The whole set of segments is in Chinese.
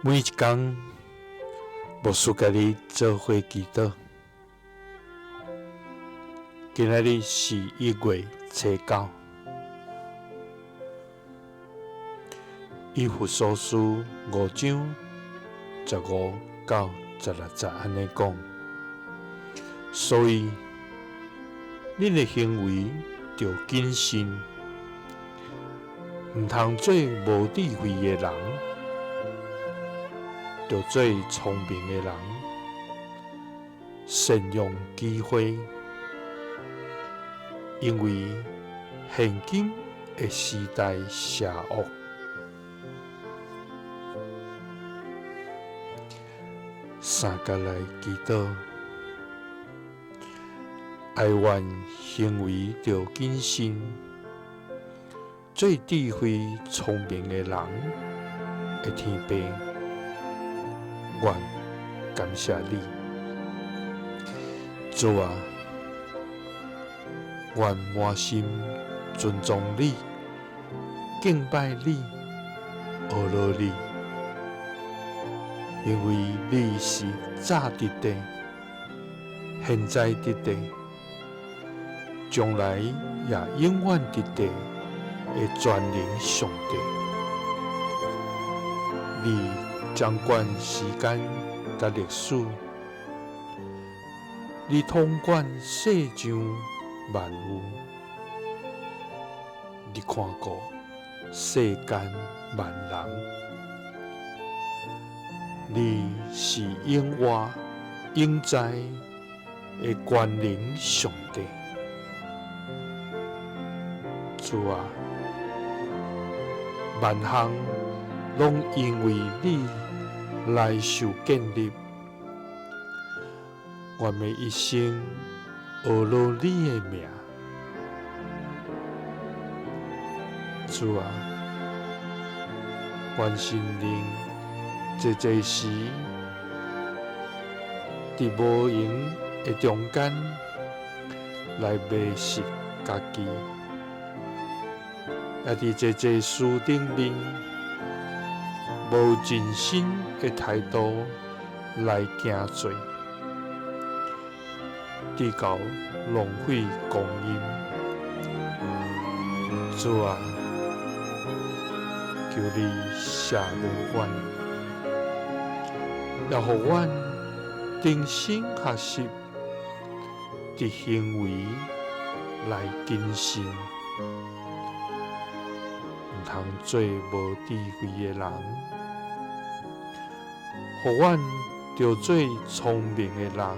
每一天，牧师甲你做伙祈祷。今仔日是1月初9，以弗所书5章15到16节安尼讲，所以恁的行为着谨慎，毋通做无智慧的人，着做聪明的人，善用机会，因为现今的时代邪恶。三角来祈祷，爱愿行为着谨慎，做智慧聪明的人的天父，愿感谢你，主啊，愿满心尊重你，敬拜你，学乐你。因为你是早伫地，现在伫地，将来也永远伫地的全能上帝。你掌管时间甲历史，你统管世上万物，你看顾世间万人。你是永活永在的全能上帝，主啊，万项拢因为你来受建立，我们一生学乐你的名，主啊，愿心灵。这时，伫无闲的中间来迷失家己，也伫这事顶面无尽心的态度来行做，直到浪费光阴。主啊，求你赦免阮。也互阮定心学习，伫行为来谨慎，毋通做无智慧的人。互阮着做聪明的人，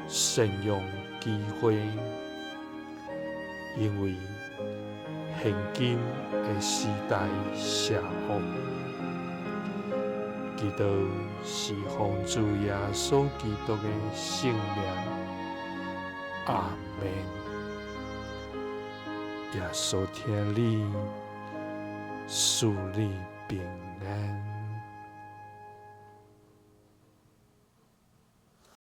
善用机会，因为现今的时代邪恶。祈祷是奉主耶稣基督的圣名，阿们。耶稣听你，赐你平安。